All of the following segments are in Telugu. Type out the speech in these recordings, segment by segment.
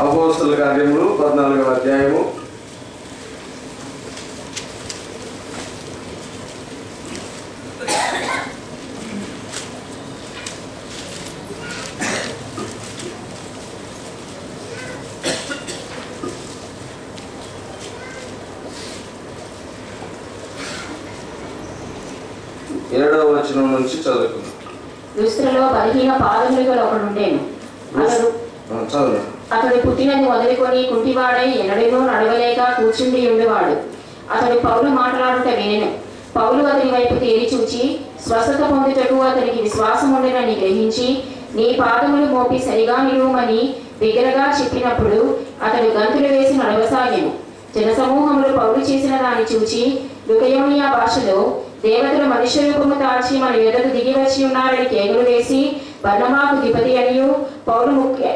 అపోస్తలుల కార్యములు 14వ అధ్యాయము 7వ వచనం నుంచి చదువుకుందాం. దుస్తులలో బలహీన పాదములు గల ఒకడుండెను. అతడు పుట్టినది మొదలుకొని కుంటివాడై ఎన్నడూ నడవలేక కూర్చుండి ఉండేవాడు. అతడు పౌలు మాట్లాడుట వినెను. పౌలు అతని వైపు తేరి చూచి స్వస్థత పొందుటకు అతనికి విశ్వాసం ఉండేనని గ్రహించి, నీ పాదములు మోపి సరిగా నిలువమని బిగ్గరగా చెప్పినప్పుడు అతడు గంతులు వేసి నడవసాగెను. జనసమూహములు పౌలు చేసిన దాన్ని చూచి లుకయోనియా భాషలో, దేవతలు మనుష్య రూపము తాల్చి మన యొద్దకు దిగి వచ్చి ఉన్నారని కేకలు వేసి, బర్నబాకు ద్విపది అనియు పౌలు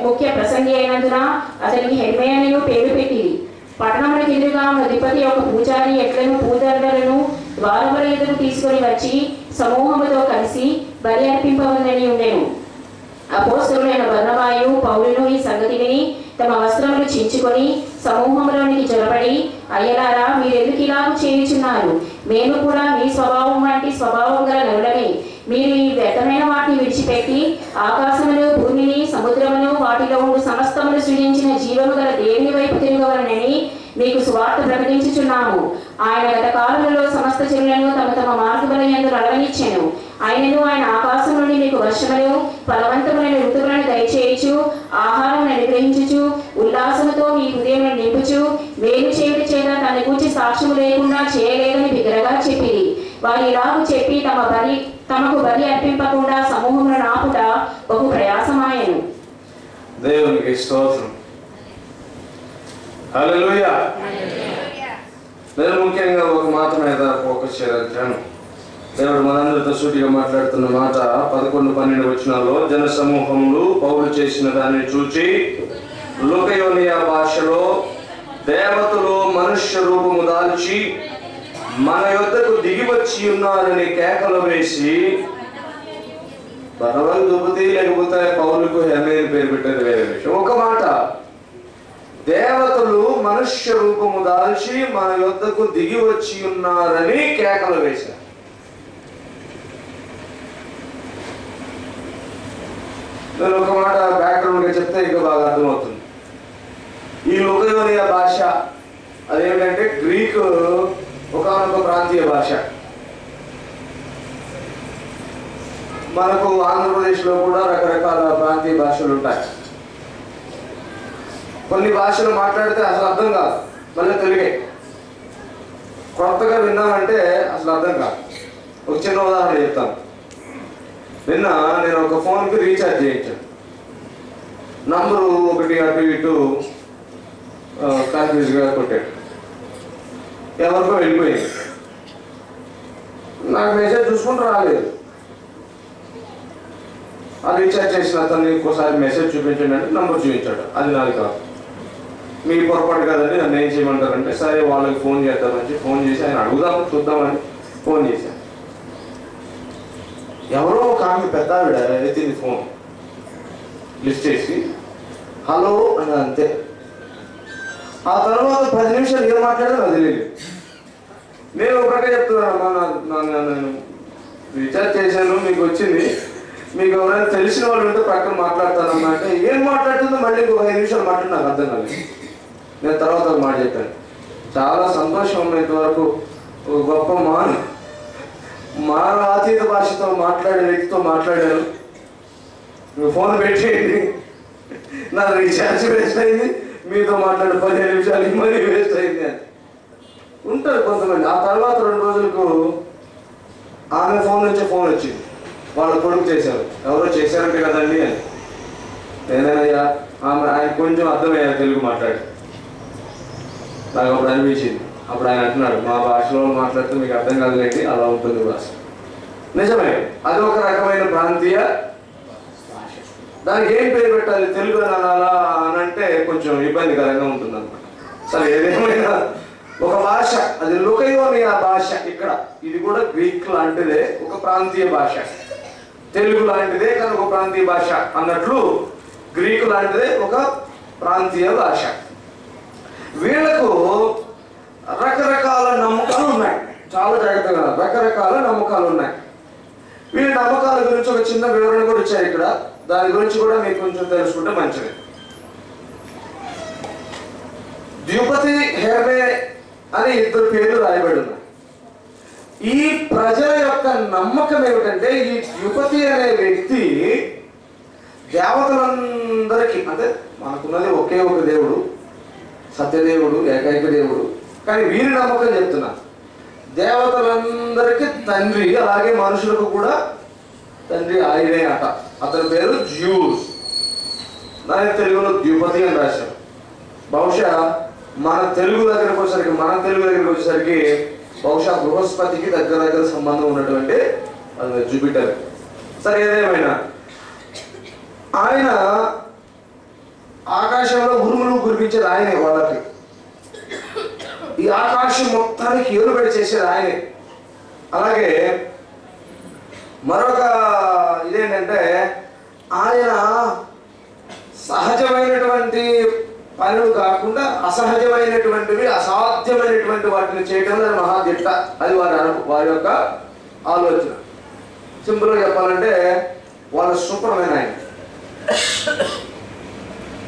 ముఖ్య ప్రసంగి అయినందున అతనికి హెర్మే అనియు పేరు పెట్టింది. పట్టణములకు ఎదురుగా ఉన్న ద్విపది ఒక పూజారి ఎట్లను పూదండలను ద్వారముల ఎదురు తీసుకొని వచ్చి సమూహముతో కలిసి బలి అర్పింపవలనని ఉండెను. అపోస్తలులైన బర్నబాయు పౌలును ఈ సంగతి విని తమ వస్త్రములు చించుకొని సమూహంలోనికి జొరబడి, అయ్యలారా, మీరెందుకు ఇలాగూ చేయుచున్నారు? మేము కూడా మీ స్వభావం వంటి స్వభావం గల నరులమే. మీరు ఈ వ్యర్థమైన వాటిని విడిచిపెట్టి ఆకాశమును, భూమిని, సముద్రమును, వాటిలో ఉండు సమస్తమును సృజించిన జీవము గల దేవుని వైపు తిరగవలనని మీకు సువార్త ప్రకటించుచున్నాము. ఆయన గత కాలములలో సమస్త జనులను తమ తమ మార్గముల యందు నడవనిచ్చెను. ఆయనను ఆయన ఆకాశం నుండి మీకు వర్షములు, ఫలవంతమైన ఋతువులను దయచేయచ్చు, ఆహారం అనుగ్రహించుచు, ఉల్లాసముతో మీ హృదయములను నింపుచు, మేలు చేయుట చేత తన గూర్చి సాక్ష్యము లేకుండా చేయలేదని బిగ్గరగా చెప్పిరి. వారు ఇలాగూ చెప్పి తమకు బలి అర్పింపకుండా సమూహములను ఆపుట బహు ప్రయాసమాయను. దేవునికి స్తోత్రం. హల్లెలూయా. నేను ముఖ్యంగా ఒక మాట మీద ఫోకస్ చేయాలి. దేవుడు మనందరితో సూటిగా మాట్లాడుతున్న మాట 11-12 వచనాల్లో, జన సమూహములు పౌలు చేసిన దాన్ని చూచి లుకయోనియా భాషలో, దేవతలు మనుష్య రూపము దాల్చి మన యొద్దకు దిగి వచ్చి ఉన్నారని కేకలు వేసి, బర్నబాకు ద్విపది లేకపోతే పౌలుకు హెర్మే పేరు పెట్టేది వేరే విషయం. ఒక మాట, దేవతలు మనుష్య రూపము దాల్చి మన యొద్దకు దిగి వచ్చి ఉన్నారని కేకలు వేశారు. నేను ఒక మాట బ్యాక్గ్రౌండ్ గా చెప్తే ఇక బాగా అర్థమవుతుంది. ఈ లుకయోనియా భాష అదేంటంటే గ్రీక్ ఒకనొక ప్రాంతీయ భాష. మనకు ఆంధ్రప్రదేశ్లో కూడా రకరకాల ప్రాంతీయ భాషలు ఉంటాయి. కొన్ని భాషలు మాట్లాడితే అసలు అర్థం కాదు, మళ్ళీ తెలుగే. కొత్తగా విన్నామంటే అసలు అర్థం కాదు. ఒక చిన్న ఉదాహరణ చెప్తాను. నిన్న నేను ఒక ఫోన్కి రీఛార్జ్ చేయించాను. నంబరు ఒకటి అటు ఇటు కన్ఫ్యూజ్గా కొట్టాడు. ఎవరికో వెళ్ళిపోయింది. నాకు మెసేజ్ చూసుకుంటూ రాలేదు. ఆ రీఛార్జ్ చేసిన అతన్ని ఇంకోసారి మెసేజ్ చూపించండి అంటే నంబర్ చూపించాడు. అది నాది కాదు, మీ పొరపాటు కదండి, నన్ను ఏం చేయమంటారంటే, సరే వాళ్ళకి ఫోన్ చేద్దామని ఫోన్ చేసి ఆయన అడుగుదాం చూద్దామని ఫోన్ చేశాను. ఎవరో ఒక ఆమె పెద్ద ఆవిడ ఎత్తింది ఫోన్, లిస్ట్ చేసి హలో అని అంతే. ఆ తర్వాత 10 నిమిషాలు ఏం మాట్లాడాలో నాకు తెలియదు. నేను ఒకటే చెప్తున్నాను, నేను రీఛార్జ్ చేశాను, మీకు వచ్చింది, మీకు ఎవరైనా తెలిసిన వాళ్ళు ఉంటే పక్కన మాట్లాడతానమ్మా అంటే, ఏం మాట్లాడుతుందో మళ్ళీ ఇంకొక 5 నిమిషాలు మాట్లాడి నాకు అర్థం కాలేదు. నేను తర్వాత ఒక మాట చెప్పాను, చాలా సంతోషం ఉన్నంత వరకు ఒక గొప్ప మానవ అతీత భాషతో మాట్లాడే వ్యక్తితో మాట్లాడాను. నువ్వు ఫోన్ పెట్టేయండి, నా రీఛార్జ్ వేస్ట్ అయింది, మీతో మాట్లాడే 15 నిమిషాలు మరీ వేస్ట్ అయింది అని ఉంటారు కొంతమంది. ఆ తర్వాత 2 రోజులకు ఆమె ఫోన్ నుంచే ఫోన్ వచ్చింది, వాళ్ళ కొడుకు చేశారు, ఎవరో చేశారంటే కదండి అని. నేనయ్యా ఆయన కొంచెం అర్థమయ్యారు తెలుగు మాట్లాడి. నాకు అప్పుడు అనిపించింది. అప్పుడు ఆయన అంటున్నాడు, మా భాషలో మాట్లాడితే మీకు అర్థం కాదులేండి, అలా ఉంటుంది భాష. నిజమే, అది ఒక రకమైన ప్రాంతీయ భాష. దానికి ఏం పేరు పెట్టాలి, తెలుగు అనాలా అని అంటే కొంచెం ఇబ్బందికరంగా ఉంటుంది అనమాట. సరే, ఏదేమైనా ఒక భాష, అది లుకయోనియా భాష. ఇక్కడ ఇది కూడా గ్రీక్ లాంటిదే, ఒక ప్రాంతీయ భాష. తెలుగు లాంటిదే కానీ ఒక ప్రాంతీయ భాష అన్నట్లు, గ్రీకు లాంటిదే ఒక ప్రాంతీయ భాష. వీళ్లకు రకరకాల నమ్మకాలు ఉన్నాయి. చాలా జాగ్రత్తగా రకరకాల నమ్మకాలు ఉన్నాయి. వీళ్ళ నమ్మకాల గురించి ఒక చిన్న వివరణ కూడా ఇచ్చారు ఇక్కడ. దాని గురించి కూడా మీకు కొంచెం తెలుసుకుంటే మంచిది. ద్యుపతి, హెర్మే అని ఇద్దరు పేర్లు రాయబడి ఉన్నాయి. ఈ ప్రజల యొక్క నమ్మకం ఏమిటంటే ఈ ద్యుపతి అనే వ్యక్తి దేవతలందరికీ, అంటే మనకున్నది ఒకే ఒక దేవుడు, సత్యదేవుడు, ఏకైక దేవుడు. కానీ వీరి నమ్మకం చెప్తున్నా, దేవతలందరికీ తండ్రి, అలాగే మనుషులకు కూడా తండ్రి ఆయనే అట. అతని పేరు జ్యూస్. దాని తెలుగులో ద్యుపతి అని రాశారు. బహుశా మన తెలుగు దగ్గరకు వచ్చేసరికి బహుశా బృహస్పతికి దగ్గర సంబంధం ఉన్నటువంటి జూపిటర్. సరే, ఏదేమైనా ఆయన ఆకాశంలో ఉరుములు కురిపించేది ఆయనే. వాళ్ళకి ఈ ఆకాశం మొత్తానికి ఏలుబడి చేసేది ఆయనే. అలాగే మరొక ఇదేంటంటే ఆయన సహజమైనటువంటి పనులు కాకుండా అసహజమైనటువంటివి, అసాధ్యమైనటువంటి వాటిని చేయటంలో మహాదిట్ట. అది వారి యొక్క ఆలోచన. సింపుల్గా చెప్పాలంటే వాళ్ళ సూపర్ మ్యాన్ ఆయన.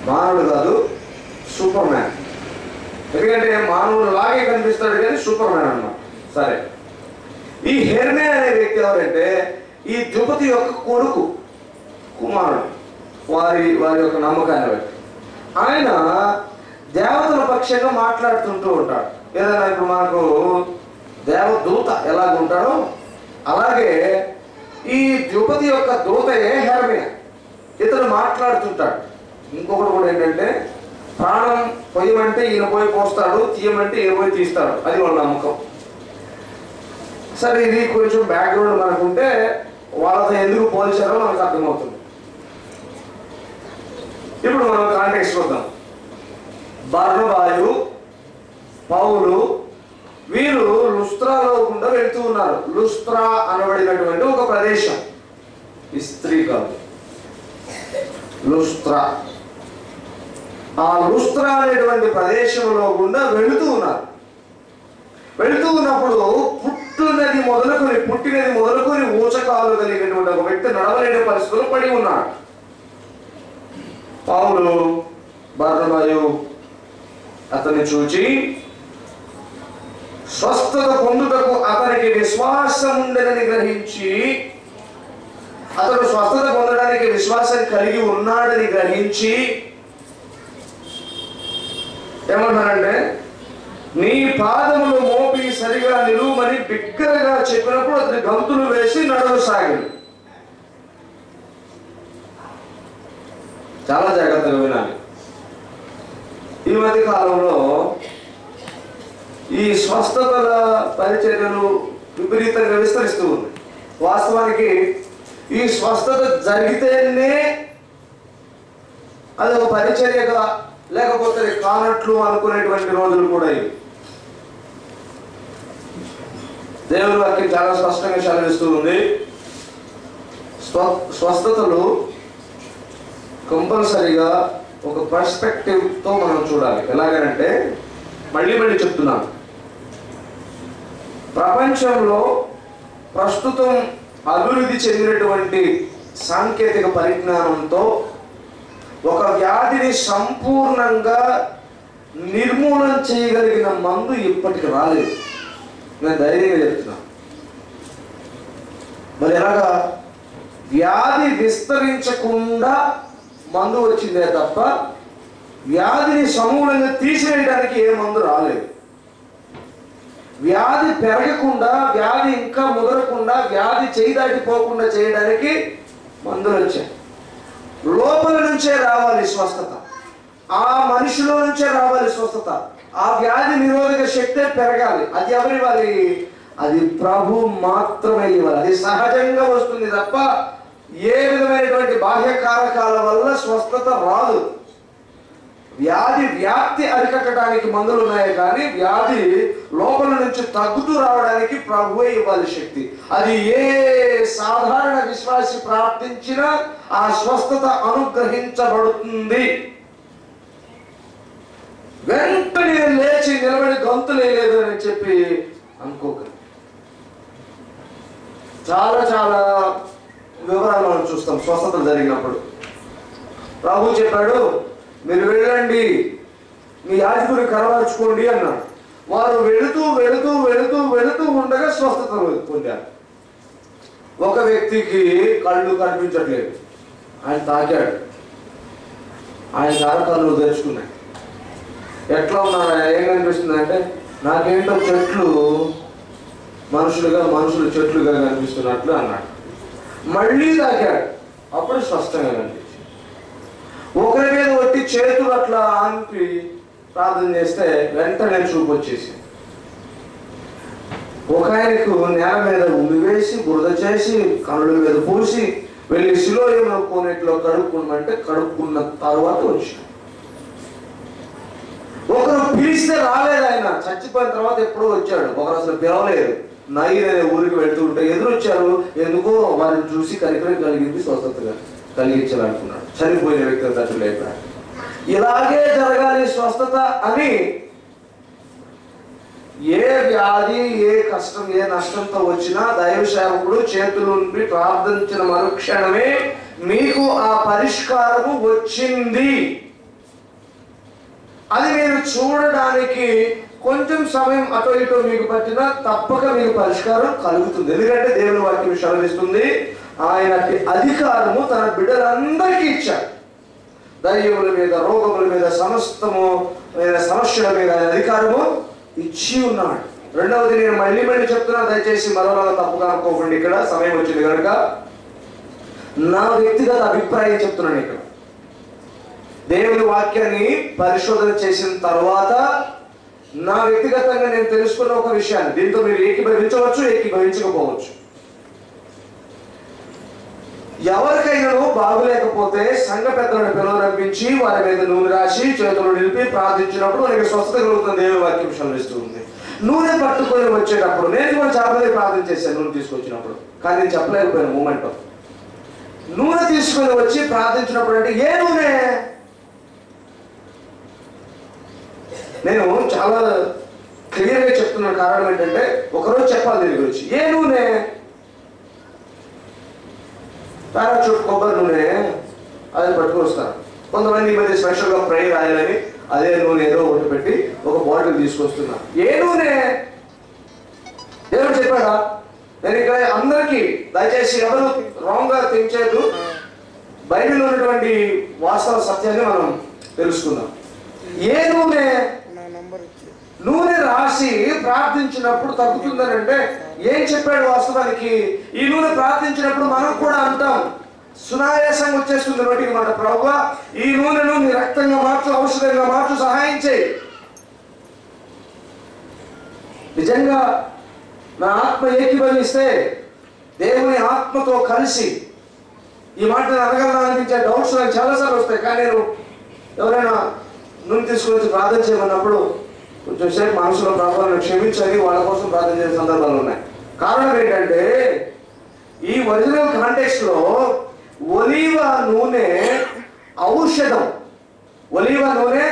మానవుడు కాదు, సూపర్ మ్యాన్. ఎందుకంటే మానవుడు లాగే కనిపిస్తాడు కానీ సూపర్ మ్యాన్ అన్నమాట. సరే, ఈ హెర్మే అనే వ్యక్తి ఎవరంటే ఈ ద్యుపతి యొక్క కొడుకు, కుమారుడు, వారి యొక్క నమ్మకాన్ని బట్టి ఆయన దేవతల పక్షంగా మాట్లాడుతుంటూ ఉంటాడు. ఏదైనా ఇప్పుడు మనకు దేవదూత ఎలాగ ఉంటాడో అలాగే ఈ ద్యుపతి యొక్క దూతయే హెర్మే. ఇతను మాట్లాడుతుంటాడు. ఇంకొకటి కూడా ఏంటంటే ప్రాణం పొయ్యమంటే ఈయన పోయి పోస్తాడు, తీయమంటే ఈయన పోయి తీస్తాడు. అది వాళ్ళ నమ్మకం. సరే, ఇది కొంచెం బ్యాక్గ్రౌండ్ మనకుంటే వాళ్ళతో ఎందుకు పోల్చారో మనకు అర్థమవుతుంది. ఇప్పుడు మనం కాంటెక్స్ట్ చూద్దాం. బర్నబాయు, పౌలు వీరు లుస్త్రాలో గుండా వెళ్తూ ఉన్నారు. లుస్త్రా అనబడినటువంటి ఒక ప్రదేశం, ఇస్త్రీ కాదు, లుస్త్రా. ఆ లుస్త్రా అనేటువంటి ప్రదేశంలో గుండా వెళుతూ ఉన్నారు. వెళుతూ ఉన్నప్పుడు పుట్టినది మొదలుకొని ఊచకాలు కలిగినటువంటి ఒక వ్యక్తి నడవలేని పరిస్థితుల్లో పడి ఉన్నాడు. పౌలు, బర్నబాయు అతన్ని చూచి స్వస్థత పొందుటకు అతనికి విశ్వాసం ఉండదని గ్రహించి, అతడు స్వస్థత పొందడానికి విశ్వాసం కలిగి ఉన్నాడని గ్రహించి ఏమన్నారంటే, నీ పాదములు మోపి సరిగా నిలువమని బిగ్గరగా చెప్పినప్పుడు అతని గంతులు వేసి నడవసాగింది. చాలా జాగ్రత్తగా వినాలి. ఈ మధ్య కాలంలో ఈ స్వస్థతల పరిచర్యలు విపరీతంగా విస్తరిస్తూ ఉంది. వాస్తవానికి ఈ స్వస్థత జరిగితేనే అది ఒక పరిచర్యగా, లేకపోతే కానట్లు అనుకునేటువంటి రోజులు కూడా ఇవి. దేవుని వాక్యం చాలా స్పష్టంగా సెలవిస్తూ ఉంది. స్వస్థతలు కంపల్సరీగా ఒక పర్స్పెక్టివ్తో మనం చూడాలి. ఎలాగనంటే, మళ్ళీ చెప్తున్నాను, ప్రపంచంలో ప్రస్తుతం అభివృద్ధి చెందినటువంటి సాంకేతిక పరిజ్ఞానంతో ఒక వ్యాధిని సంపూర్ణంగా నిర్మూలన చేయగలిగిన మందు ఇప్పటికి రాలేదు. నేను ధైర్యంగా చెప్తున్నాను. మరి ఎలాగా? వ్యాధి విస్తరించకుండా మందు వచ్చిందే తప్ప వ్యాధిని సమూలంగా తీసివేయడానికి ఏ మందు రాలేదు. వ్యాధి పెరగకుండా, వ్యాధి ఇంకా ముదరకుండా, వ్యాధి చేయి దాటిపోకుండా చేయడానికి మందులు వచ్చాయి. లోపల నుంచే రావాలి స్వస్థత, ఆ మనిషిలో నుంచే రావాలి స్వస్థత. ఆ వ్యాధి నిరోధక శక్తే పెరగాలి. అది ఎవరు ఇవ్వాలి? అది ప్రభు మాత్రమే ఇవ్వాలి. అది సహజంగా వస్తుంది తప్ప ఏ విధమైనటువంటి బాహ్య కారకాల వల్ల స్వస్థత రాదు. వ్యాధి వ్యాప్తి అరికట్టడానికి మందులు ఉన్నాయి, కానీ వ్యాధి లోపల నుంచి తగ్గుతూ రావడానికి ప్రభువే ఇవ్వాలి శక్తి. అది ఏ సాధారణ విశ్వాసి ప్రార్థించినా ఆ స్వస్థత అనుగ్రహించబడుతుంది. వెంటనే లేచి నిలబడి గొంతు లేదు అని చెప్పి అనుకోకండి. చాలా చాలా వివరాలు మనం చూస్తాం స్వస్థతలు జరిగినప్పుడు. ప్రభు చెప్పాడు, మీరు వెళ్ళండి, మీ యాజకుని కనబరుచుకోండి అన్నాడు. వారు వెళుతూ వెళుతూ వెళుతూ వెళుతూ ఉండగా స్వస్థతలు పొందారు. ఒక వ్యక్తికి కళ్ళు కనిపించట్లేదు, ఆయన తాకాడు, ఆయన కళ్ళు తెరుచుకున్నాయి. ఎట్లా ఉన్నాడు, ఏం కనిపిస్తుంది అంటే, నాకేంటో చెట్లు మనుషులు చెట్లుగా కనిపిస్తున్నట్లు అన్నాడు. మళ్ళీ తాకాడు, అప్పుడు స్పష్టంగా కనిపించింది. ఒకరి మీద ఒట్టి చేతులు అట్లా ఆంపి ప్రార్థన చేస్తే వెంటనే చూపు వచ్చేసింది. ఒక ఆయనకు నేల మీద ఉమ్మి వేసి బురద చేసి కనుల మీద పూసి వెళ్ళి శిలోయములో కోనేటిలో కడుక్కోమంటే కడుక్కున్న తర్వాత వచ్చాడు. ఒకరు పిలిస్తే రాలేదు, ఆయన చచ్చిపోయిన తర్వాత ఎప్పుడో వచ్చాడు. ఒకరు అసలు పిలవలేదు, నైర్ అనే ఊరికి వెళ్తూ ఉంటే ఎదురొచ్చారు. ఎందుకో వారిని చూసి కనికరం కలిగింది, స్వస్థతగా కలిగించాలనుకున్నాడు. చనిపోయిన వ్యక్తి తట్టు లేపాడు. ఇలాగే జరగాలి స్వస్థత అని ఏ వ్యాధి, ఏ కష్టం, ఏ నష్టంతో వచ్చినా దైవ సేవకుడు చేతుల నుండి ప్రార్థించిన మరుక్షణమే మీకు ఆ పరిష్కారము వచ్చింది. అది మీరు చూడడానికి కొంచెం సమయం అటో ఇటో మీకు పట్టినా తప్పక మీకు పరిష్కారం కలుగుతుంది. ఎందుకంటే దేవుని వాక్యం సెలవిస్తుంది, ఆయన అధికారము తన బిడ్డలందరికీ ఇచ్చాడు. దయ్యముల మీద, రోగముల మీద, సమస్తము సమస్యల మీద ఆయన అధికారము ఇచ్చి ఉన్నాడు. రెండవది, నేను మళ్ళీ చెప్తున్నా, దయచేసి మరోలాగా తప్పుగా అనుకోకండి. ఇక్కడ సమయం వచ్చింది కనుక నా వ్యక్తిగత అభిప్రాయం చెప్తున్నాను. ఇక్కడ దేవుని వాక్యాన్ని పరిశోధన చేసిన తర్వాత నా వ్యక్తిగతంగా నేను తెలుసుకున్న ఒక విషయాన్ని, దీంతో మీరు ఏకీభవించవచ్చు, ఏకీభవించకపోవచ్చు. ఎవరికైనా బాగులేకపోతే సంఘ పెద్దలను పిలువరంపించి వారి మీద నూనె రాసి చేతులు నిలిపి ప్రార్థించినప్పుడు మనకి స్వస్థత కలుగుతుంది. దేవుని వాక్యం సెలవిస్తూ ఉంది. నూనె పట్టుకొని వచ్చేటప్పుడు నేను కూడా చాలా మంది ప్రార్థన చేశాను నూనె తీసుకొచ్చినప్పుడు, కానీ నేను చెప్పలేకపోయాను మూమెంట్. నూనె తీసుకొని వచ్చి ప్రార్థించినప్పుడు అంటే ఏ నూనె? నేను చాలా క్లియర్గా చెప్తున్నాను. కారణం ఏంటంటే ఒకరోజు చెప్పాలి దీని గురించి. ఏ నూనె? పారాచూట్ కొబ్బరి నూనె, అది పట్టుకొని వస్తాను. కొంతమంది ఈ మధ్య స్పెషల్గా ఫ్రై రాయాలని అదే నూనె ఏదో ఒకటి పెట్టి ఒక బాటిల్ తీసుకొస్తున్నా. ఏ నూనె? దేవుడు చెప్పాడా? నేను ఇక్కడ అందరికీ దయచేసి ఎవరు రాంగ్గా థింక్ చేయదు. బైబిల్లో ఉన్నటువంటి వాస్తవ సత్యాన్ని మనం తెలుసుకుందాం. ఏ నూనె? నూనె రాసి ప్రార్థించినప్పుడు తగ్గుతుందని అంటే ఏం చెప్పాడు వాస్తవానికి? ఈ నూనె ప్రార్థించినప్పుడు మనం కూడా అంటాం, సునాయాసం వచ్చేస్తుంది నోటికి మాట, ప్రభువా ఈ నూనెను నీ రక్తంగా మార్చు, ఔషధంగా మార్చు, సహాయం చేయి. నిజంగా నా ఆత్మ ఏకీభవిస్తే దేవుని ఆత్మతో కలిసి ఈ మాటను అనగలనా అనిపించే డౌట్స్ నాకు చాలాసార్లు వస్తాయి. కానీ నేను ఎవరైనా నూనె తీసుకుని వచ్చి ప్రార్థన చేయమన్నప్పుడు కొంచెం సేపు మనసులో ప్రార్థనలు క్షమించని వాళ్ళ కోసం ప్రార్థన చేసే సందర్భాలు ఉన్నాయి. కారణం ఏంటంటే ఈ ఒరిజినల్ కాంటెక్స్ట్ లో ఒలీవ నూనె ఔషధం. ఒలీవ నూనె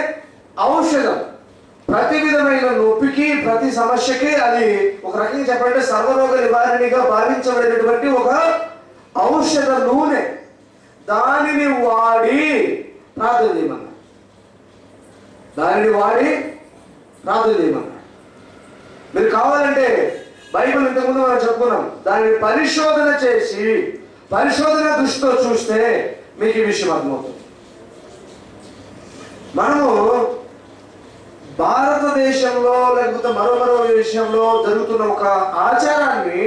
ఔషధం. ప్రతి విధమైన నొప్పికి, ప్రతి సమస్యకి అది ఒక రకంగా చెప్పాలంటే సర్వరోగ నివారణగా భావించబడేటటువంటి ఒక ఔషధ నూనె. దానిని వాడి ప్రార్థన చేయమన్నా, దానిని వాడి ప్రార్థన చేయమన్నా. మీరు కావాలంటే బైబిల్ ఇంతకుముందు మనం చెప్పుకున్నాం, దానిని పరిశోధన చేసి పరిశోధన దృష్టితో చూస్తే మీకు ఈ విషయం అర్థమవుతుంది. మనము భారతదేశంలో లేకపోతే మరో విషయంలో జరుగుతున్న ఒక ఆచారాన్ని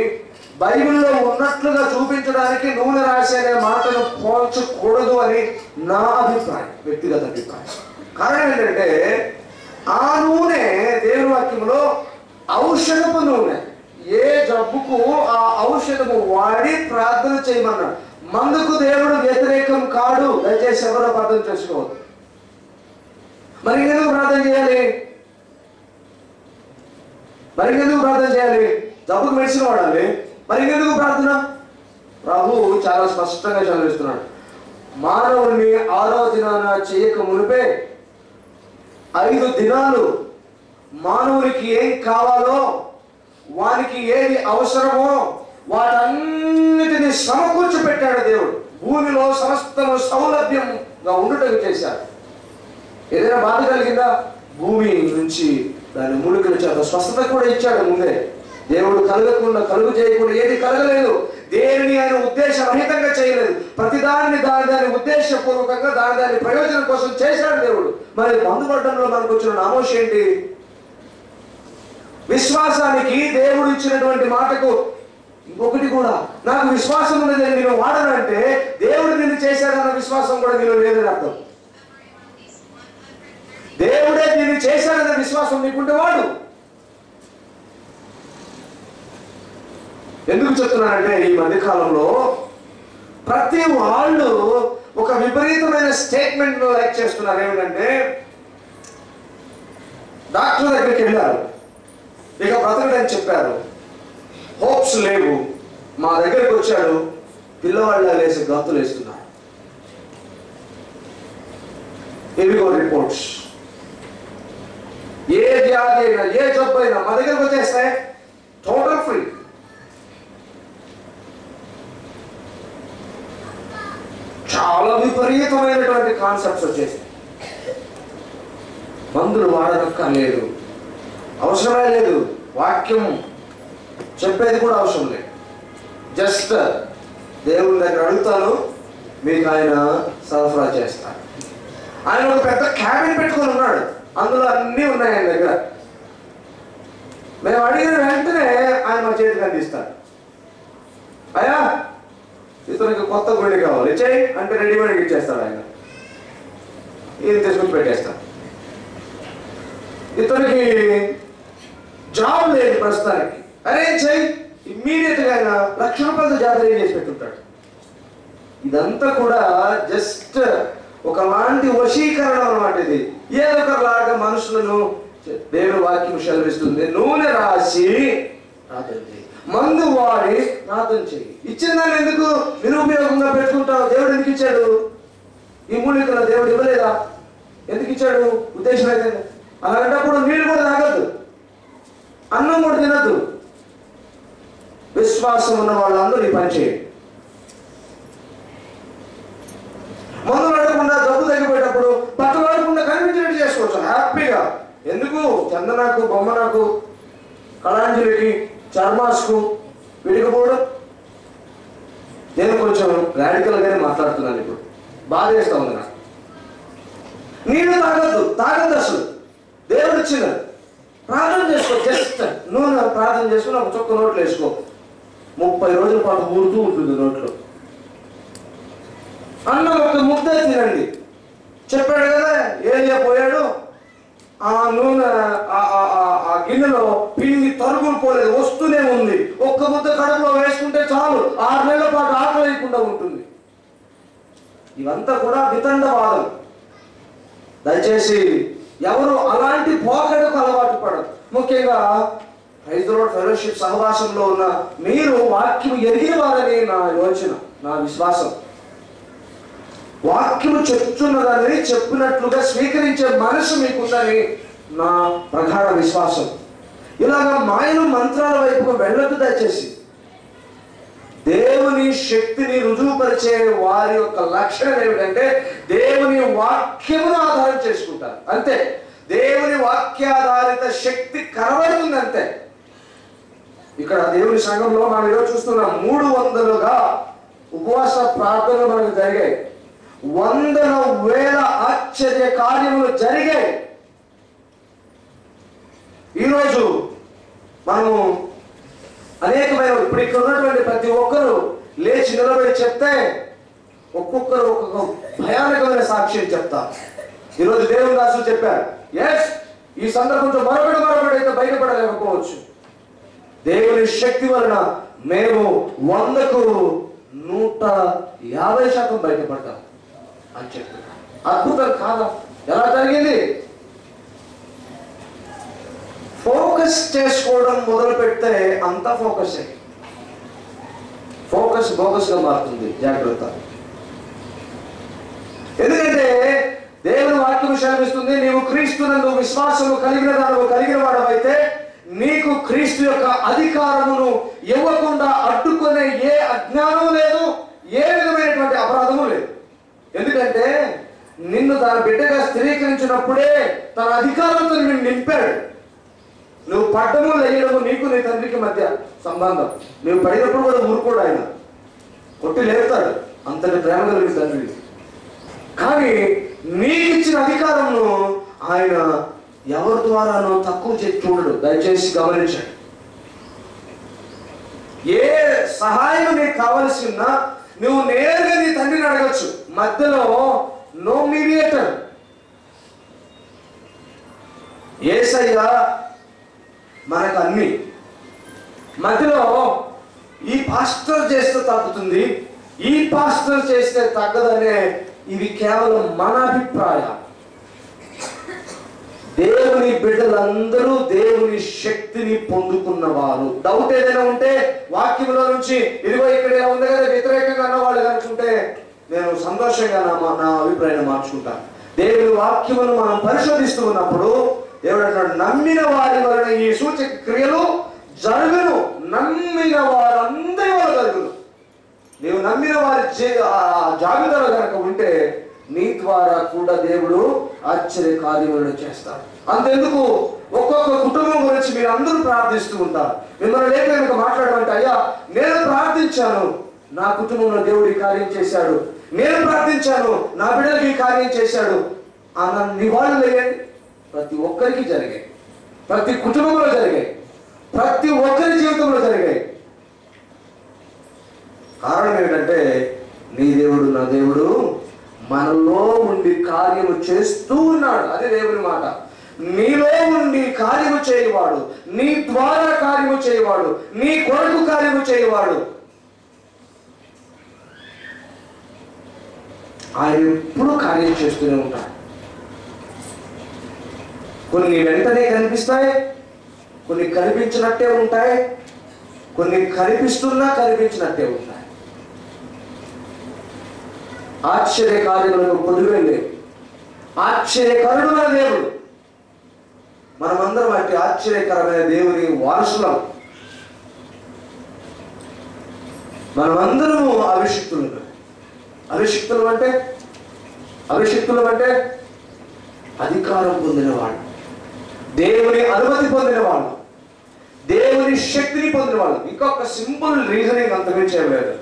బైబిల్లో ఉన్నట్లుగా చూపించడానికి నూనె రాసి అనే మాటను పోల్చకూడదు అని నా అభిప్రాయం, వ్యక్తిగత అభిప్రాయం. కారణం ఏంటంటే ఆ నూనె దేవుని వాక్యంలో ఔషధపు నూనె. ఏ జబ్బుకు ఆ ఔషధము వాడి ప్రార్థన చేయమన్నాడు. మందుకు దేవుడు వ్యతిరేకం కాడు, దయచేసి ఎవరో ప్రార్థన చేసుకోవద్దు. మరి ఎందుకు ప్రార్థన చేయాలి? జబ్బుకు మెడిసిన్ వాడాలి, మరి ఎందుకు ప్రార్థన? ప్రభు చాలా స్పష్టంగా చదివిస్తున్నాడు, మానవుడిని ఆరాధన చేయక మునిపే 5 దినాలు మానవునికి ఏం కావాలో, వానికి ఏది అవసరమో వాటన్నిటిని సమకూర్చి పెట్టాడు దేవుడు. భూమిలో సమస్తము సౌలభ్యంగా ఉండుటకు చేశాడు. ఏదైనా బాధ కలిగిందా, భూమి నుంచి దాని మూలికల చేత స్వస్థత కూడా ఇచ్చాడు. ముందే దేవుడు కలుగు చేయకుండా ఏది కలగలేదు. దేనిని ఆయన ఉద్దేశరహితంగా చేయలేదు. ప్రతిదాన్ని దాని ఉద్దేశపూర్వకంగా దాని ప్రయోజనం కోసం చేశాడు దేవుడు. మరి మందుపడ్డంలో మనకు వచ్చిన నామోష ఏంటి? విశ్వాసానికి దేవుడు ఇచ్చినటువంటి మాటకు ఇంకొకటి కూడా, నాకు విశ్వాసం ఉన్నది నేను వాడనంటే దేవుడు నిన్ను చేశాడన్న విశ్వాసం కూడా నీలో లేదని అర్థం. దేవుడే నిన్ను చేశాడన్న విశ్వాసం నీకుంటే వాడు. ఎందుకు చెప్తున్నానంటే ఈ మధ్యకాలంలో ప్రతి వాళ్ళు ఒక విపరీతమైన స్టేట్మెంట్ లైక్ చేస్తున్నారు. ఏమిటంటే, డాక్టర్ దగ్గరికి వెళ్ళారు, ఇక బ్రతకడని చెప్పారు, హోప్స్ లేవు, మా దగ్గరికి వచ్చాడు, పిల్లవాళ్ళ వేసి గంతులు వేస్తున్నారు. ఇవిగో రిపోర్ట్స్. ఏ వ్యాధి అయినా ఏ జబ్బు అయినా మా దగ్గరకు వచ్చేస్తే టోటల్ ఫ్రీ. చాలా విపరీతమైనటువంటి కాన్సెప్ట్స్ వచ్చేసాయి. మందులు వాడనక్కర్లేదు, అవసరమే లేదు, వాక్యం చెప్పేది కూడా అవసరం లేదు. జస్ట్ దేవుని దగ్గర అడుగుతాను, మీకు ఆయన సరఫరా చేస్తాడు. ఆయన ఒక పెద్ద క్యాబిన్ పెట్టుకొని ఉన్నాడు, అందులో అన్నీ ఉన్నాయి ఆయన దగ్గర. మేము అడిగిన వెంటనే ఆయన మా చేతికి అందిస్తాడు. అయ్యా, ఇతనికి కొత్త గుండె కావాలి, ఇచ్చేయి అంటే రెడీమేడ్గా ఇచ్చేస్తాడు ఆయన. ఇది తీసుకొచ్చి పెట్టేస్తాడు. ఇతనికి జాబ్ లేదు ప్రస్తుతానికి, అరేంజ్ చేయి, ఇమ్మీడియట్గా ఆయన ₹1,00,000 జాబ్ అరేంజ్ చేసి పెట్టుంటాడు. ఇదంతా కూడా జస్ట్ ఒకలాంటి వశీకరణం అన్నమాట. ఇది ఏదో ఒకలాగా మనుషులను దేవుని వాక్యం సెలవిస్తుంది. నూనె రాసి ప్రార్థన చేయి, మందు వాడి ప్రార్థన చేయి. ఇచ్చిన దాన్ని ఎందుకు నిరుపయోగంగా పెట్టుకుంటావు? దేవుడు ఎందుకు ఇచ్చాడు? ఈ మూలికల దేవుడు ఇవ్వలేదా? ఎందుకు ఇచ్చాడు? ఉద్దేశం అయితే అలాంటప్పుడు నీళ్ళు కూడా తాగద్దు, అన్నం కూడా తినద్దు. విశ్వాసం ఉన్న వాళ్ళందరూ ఈ పని చేయండి. మందులు ఆడకుండా జబ్బు తగ్గిపోయేటప్పుడు బట్టలు ఆడకుండా కనిపించినట్టు చేసుకోవచ్చు హ్యాపీగా. ఎందుకు? చందనాకు, బొమ్మనాకు, కళాంజలికి, చర్మాస్కు విడిగిపోవడం. నేను కొంచెం రాడికల్గానే మాట్లాడుతున్నాను ఇప్పుడు, బాధ చేస్తా ఉంది నాకు. నీళ్ళు తాగద్దు అసలు. దేవుడు ఇచ్చిన ప్రార్థన చేసుకో, జస్ట్ నూనె ప్రార్థన చేసుకుని ఒక చుక్క నోట్లు వేసుకో. 30 రోజుల పాటు ఊరుతూ ఉంటుంది నోట్లో. అన్నం ఒక ముద్ద తినండి. చెప్పాడు కదా, ఏలియా పోయాడు, ఆ నూనె ఆ గిన్నెలో పిండి తరుగులు పోలేదు, వస్తూనే ఉంది. ఒక్క ముద్ద కడుపులో వేసుకుంటే చాలు, 6 నెలల పాటు ఆకలి లేకుండా ఉంటుంది. ఇవంతా కూడా వితండవాదం. దయచేసి ఎవరు అలాంటి పోకడకు అలవాటు పడదు. ముఖ్యంగా ప్రైజ్ ది లార్డ్ ఫెలోషిప్ సహవాసంలో ఉన్న మీరు వాక్యం ఎరిగిన వారని నా యోచన, నా విశ్వాసం. వాక్యము చెప్తున్నదని చెప్పినట్లుగా స్వీకరించే మనసు మీకుందని నా ప్రగాఢ విశ్వాసం. ఇలాగా మాయలు మంత్రాల వైపుకు వెళ్ళదు. దయచేసి దేవుని శక్తిని రుజువుపరిచే వారి యొక్క లక్షణం ఏమిటంటే దేవుని వాక్యమును ఆధారం చేసుకుంటారు అంతే. దేవుని వాక్యాధారిత శక్తి కనబడుతుంది అంతే. ఇక్కడ దేవుని సంఘంలో మనం ఈరోజు చూస్తున్నాం 300గా ఉపవాస ప్రార్థనలు మనకు జరిగాయి. 100,000 ఆశ్చర్య కార్యములు జరిగాయి. ఈరోజు మనము అనేకమైన ఇప్పుడు ఇక్కడ ఉన్నటువంటి ప్రతి ఒక్కరు లేచి నిలబడి చెప్తే ఒక్కొక్కరు ఒక్కొక్క భయానకమైన సాక్ష్యం చెప్తారు. ఈరోజు దేవుని దాసులు చెప్పారు, ఎస్ ఈ సందర్భంతో మరొకటి అయితే బయటపడలేకపోవచ్చు. దేవుని శక్తి వలన మేము 100కు 150% బయటపడ్డాం అని చెప్తున్నా. అద్భుతం కాదా? ఎలా జరిగింది? ఫోకస్ చేసుకోవడం మొదలు పెడితే అంతా ఫోకస్ బోగస్ గా మారుతుంది. జాగ్రత్త. ఎందుకంటే దేవుని వాక్యం సెలవిస్తుంది, నీవు క్రీస్తునందు విశ్వాసము కలిగిన వాడవైతే నీకు క్రీస్తు యొక్క అధికారమును ఇవ్వకుండా అడ్డుకునే ఏ అజ్ఞానము లేదు, ఏ విధమైనటువంటి అపరాధము లేదు. ఎందుకంటే నిన్ను తన బిడ్డగా స్థిరీకరించినప్పుడే తన అధికారంతో నిన్ను నింపాడు. నువ్వు పడ్డము లేయడము నీకు నీ తండ్రికి మధ్య సంబంధం. నువ్వు పడినప్పుడు కూడా ఊరుకోడు, ఆయన కొట్టి లేపుతాడు, అంతటి ప్రేమ కలిగిన తండ్రి. కానీ నీకు ఇచ్చిన అధికారంను ఆయన ఎవరి ద్వారానో తక్కువ చేసి చూడడు. దయచేసి గమనించండి. ఏ సహాయం నీకు కావలసి ఉన్నా నువ్వు నేరుగా నీ తండ్రిని అడగచ్చు. మధ్యలో నో మీడియేటర్. యేసయ్య మనకు అన్ని. మధ్యలో ఈ పాస్టర్ చేస్తే తగ్గుతుంది, ఈ పాస్టర్ చేస్తే తగ్గదనే ఇవి కేవలం మన అభిప్రాయం. దేవుని బిడ్డలందరూ దేవుని శక్తిని పొందుకున్నవారు. డౌట్ ఏదైనా ఉంటే వాక్యంలో నుంచి ఇదిగో ఇక్కడ ఇలా ఉంది కదా వ్యతిరేకంగా అన్నవాళ్ళు కనుకుంటే నేను సంతోషంగా నా అభిప్రాయాన్ని మార్చుకుంటాను. దేవుని వాక్యమును మనం పరిశోధిస్తూ ఉన్నప్పుడు దేవుడు అంటాడు, నమ్మిన వారి వలన ఈ సూచక క్రియలు జరుగును. నమ్మిన వారందరి వల్ల జరుగును. నీవు నమ్మిన వారి జాబితాలో కనుక ఉంటే నీ ద్వారా కూడా దేవుడు ఆశ్చర్య కార్యములను చేస్తాడు. అంతెందుకు ఒక్కొక్క కుటుంబం గురించి మీరు అందరూ ప్రార్థిస్తూ ఉంటారు. మిమ్మల్ని లేక కనుక మాట్లాడమంటే, అయ్యా నేను ప్రార్థించాను, నా కుటుంబంలో దేవుడు ఈ కార్యం చేశాడు, నేను ప్రార్థించాను, నా బిడ్డలకి ఈ కార్యం చేశాడు అన్న నివాళులు వేయండి. ప్రతి ఒక్కరికి జరిగాయి, ప్రతి కుటుంబంలో జరిగాయి, ప్రతి ఒక్కరి జీవితంలో జరిగాయి. కారణం ఏంటంటే నీ దేవుడు నా దేవుడు మనలో ఉండి కార్యము చేస్తూ ఉన్నాడు. అదే దేవుని మాట. నీలో ఉండి కార్యము చేయవాడు, నీ ద్వారా కార్యము చేయవాడు, నీ కొరకు కార్యము చేయవాడు. ఆయన ఎప్పుడు కార్యం చేస్తూనే ఉంటాడు. కొన్ని వెంటనే కనిపిస్తాయి, కొన్ని కనిపించినట్టే ఉంటాయి, కొన్ని కనిపిస్తున్నా కనిపించినట్టే ఉంటాయి. ఆశ్చర్య కార్యములకు పొదువే లేవు. ఆశ్చర్యకరుడు మన దేవుడు. మనమందరం అట్టి ఆశ్చర్యకరమైన దేవుని వారసులం. మనమందరము అభిషిక్తులు. అభిషిక్తులు అంటే అధికారం పొందినవాడు, దేవుని అనుమతి పొందినవాడు, దేవుని శక్తిని పొందినవాడు. ఇంకొక సింపుల్ రీజనింగ్ అంతమించి ఏం లేదు.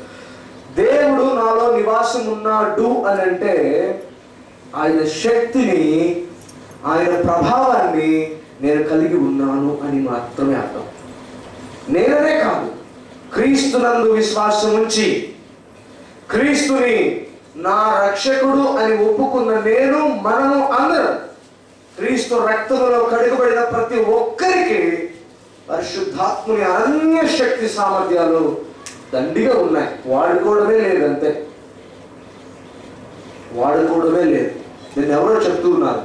దేవుడు నాలో నివాసం ఉన్నాడు అని అంటే ఆయన శక్తిని, ఆయన ప్రభావాన్ని నేను కలిగి ఉన్నాను అని మాత్రమే అర్థం. నేననే కాదు, క్రీస్తునందు విశ్వాసం ఉంచి క్రీస్తుని నా రక్షకుడు అని ఒప్పుకున్న నేను, మనము అందరం క్రీస్తు రక్తములో కడుగుబడిన ప్రతి ఒక్కరికి పరిశుద్ధాత్ముని అనన్య శక్తి సామర్థ్యాలు దండిగా ఉన్నాయి. వాడుకోవడమే లేదు, అంతే. వాడుకోవడమే లేదు. నేను ఎవరో చెప్తూ ఉన్నారు,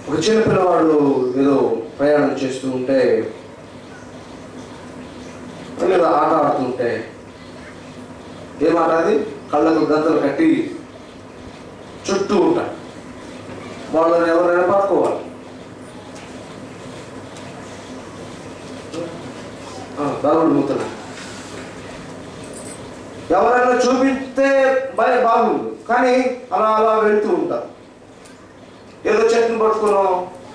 ఒక చిన్న పిల్లవాడు ఏదో ప్రయాణం చేస్తూ ఉంటే లేదా ఆట ఆడుతుంటే, ఏమాట అది, కళ్ళకు గంతలు కట్టి చుట్టూ ఉంటాడు. వాళ్ళని ఎవరైనా పట్టుకోవాలి. దాగుడు మూతలు ఎవరైనా చూపిస్తే బాగుంది, కానీ అలా అలా వెళ్తూ ఉంటారు. ఏదో చెట్టును పట్టుకోను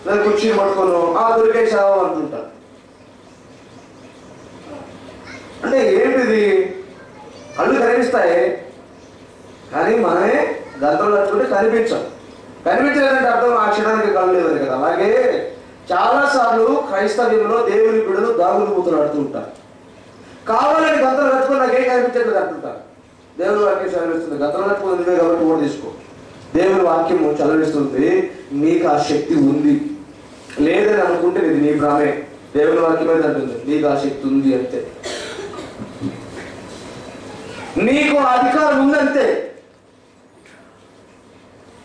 లేదా కుర్చీని పట్టుకోను దొరికేసావు అంటుంటారు. అంటే ఏంటిది? కళ్ళు కనిపిస్తాయి కానీ మనమే గంటలు కట్టుకుంటే కనిపించలేదంటే అర్థం ఆ క్షణానికి కళ్ళు లేదని కదా. అలాగే చాలాసార్లు క్రైస్తవ్యంలో దేవుని బిడ్డలు దాగుడు మూతలు ఆడుతూ ఉంటారు. కావాలని గంటలు కట్టుకొని నాకేం కనిపించట్లేదు అంటుంటారు. దేవుని వాక్యం చదివిస్తుంది, గంటలు కట్టుకుని నువ్వే కాబట్టి ఓటు తీసుకో. దేవుని వాక్యము చదివిస్తుంది, నీకు ఆ శక్తి ఉంది. లేదని అనుకుంటే ఇది నీ భ్రమే. దేవుని వాక్యం అయితే అంటుంది నీకు ఆ శక్తి ఉంది అంతే, నీకు అధికారం ఉందంతే.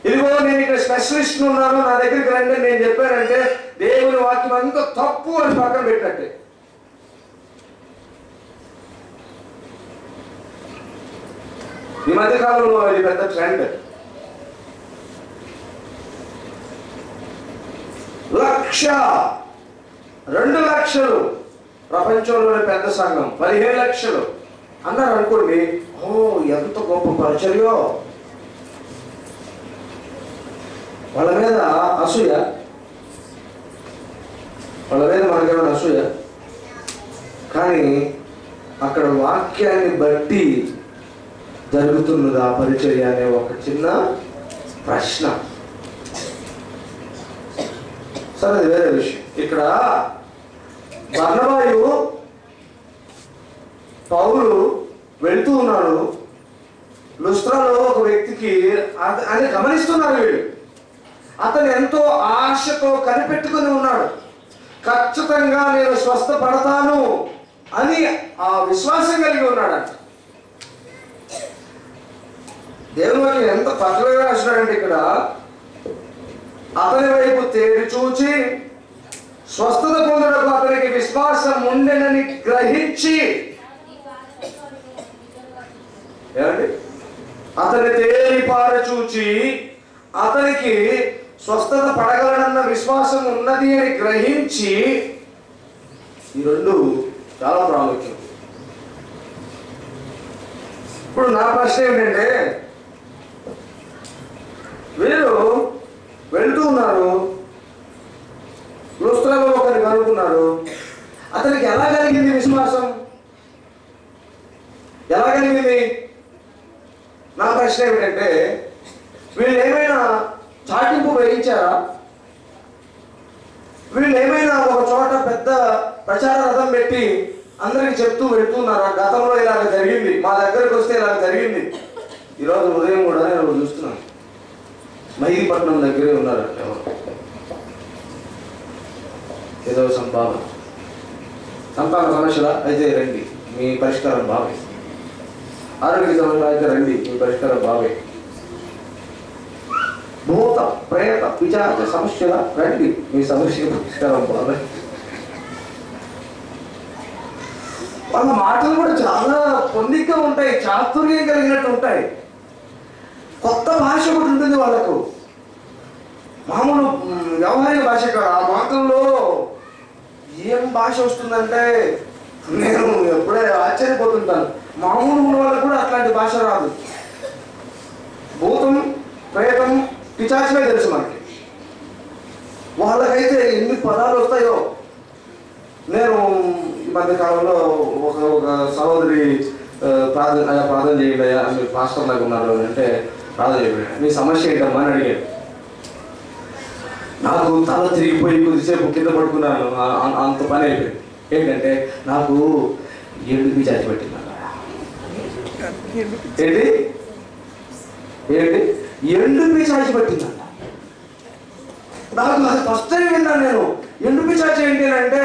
ఇదిగో నేను ఇక్కడ స్పెషలిస్ట్ ఉన్నాను, నా దగ్గరికి రండి నేను చెప్పానంటే దేవుని వాక్యం అంత తప్పు అని పక్కన పెట్టట్టే. ఈ మధ్య కాలంలో ఇది పెద్ద ట్రెండ్. 1,00,000, 2,00,000 ప్రపంచంలోని పెద్ద సంఘం, 15 లక్షలు అన్నారు అనుకోండి. ఓ ఎంత గొప్ప పరిచర్యో. వాళ్ళ మీద అసూయ, వాళ్ళ మీద మనకేమైనా అసూయ? కానీ అక్కడ వాక్యాన్ని బట్టి జరుగుతున్నదా పరిచర్య అనే ఒక చిన్న ప్రశ్న. సరే, అది వేరే విషయం. ఇక్కడ బర్నబాయు పౌలు వెళ్తూ ఉన్నాడు. లుస్త్రాలో ఒక వ్యక్తికి అని గమనిస్తున్నారు వీళ్ళు. అతను ఎంతో ఆశతో కనిపెట్టుకుని ఉన్నాడు. ఖచ్చితంగా నేను స్వస్థపడతాను అని ఆ విశ్వాసం కలిగి ఉన్నాడంట. దేవుని ఎంత పక్కగా రాసినాడంటే ఇక్కడ అతని వైపు తేరి చూచి స్వస్థత పొందడానికి అతనికి విశ్వాసం ఉండెనని గ్రహించి, ఏమండి, అతని తేలిపార చూచి అతనికి స్వస్థత పడగలనన్న విశ్వాసం ఉన్నది అని గ్రహించి, ఈ రెండు చాలా ప్రాముఖ్యం. ఇప్పుడు నా ప్రశ్న ఏంటంటే, వీరు వెళ్తూ ఉన్నారు, లుస్త్రాలో ఒకరిని కనుక్కున్నారు. అతనికి ఎలా కలిగింది విశ్వాసం? ఎలా కలిగింది? నా ప్రశ్న ఏమిటంటే, వీళ్ళు ఏమైనా చాటింపు వేయించారా? వీళ్ళు ఏమైనా ఒక చోట పెద్ద ప్రచార రథం పెట్టి అందరికి చెప్తూ వెళ్తున్నారా? గతంలో ఇలాగ జరిగింది, మా దగ్గరకు వస్తే ఇలాగ జరిగింది. ఈరోజు ఉదయం కూడా నేను చూస్తున్నాను, మహిళపట్నం దగ్గరే ఉన్నారు ఎవరు, ఏదో సంపాదన సమస్యల అయితే రండి, మీ పరిష్కారం బావే. ఆరోగ్య సమస్యలు అయితే రండి, మీ పరిష్కారం బావే. భూత ప్రేత పిశాచ సమస్యల రండి, మీ సమస్య పరిష్కారం బావే. వాళ్ళ మాటలు కూడా చాలా పొందికగా ఉంటాయి, చాతుర్యం కలిగినట్టు ఉంటాయి. కొత్త భాష ఒకటి ఉంటుంది వాళ్ళకు, మామూలు వ్యవహారిక భాష కాదు. ఆ మాటల్లో ఏం భాష వస్తుందంటే నేను ఎప్పుడే ఆశ్చర్యపోతుంటాను. మామూలు ఉన్న వాళ్ళకు కూడా అట్లాంటి భాష రాదు. భూతం ప్రేతం పిశాచమే తెలుసు మనకి, వాళ్ళకైతే ఎన్ని పదాలు వస్తాయో. నేను ఈ మధ్య కాలంలో ఒక సహోదరి ప్రార్థన చేయండి మీరు పాస్టర్ లాగా ఉన్నారు అంటే ప్రార్థన చేయండి, మీ సమస్య ఏంటమ్మా అని అడిగాను. నాకు తల తిరిగిపోయి కొద్దిసేపు కింద పడుకున్నాను, అంత పని అయిపోయింది. ఏంటంటే నాకు ఎండు పిశాచి పెట్టింది. ఏంటి ఏంటి ఎండు పిశాచి పట్టిందంట. నాకు అది ఫస్ట్ టైం విన్నాను నేను. ఎండు పిశాచి ఏంటి అంటే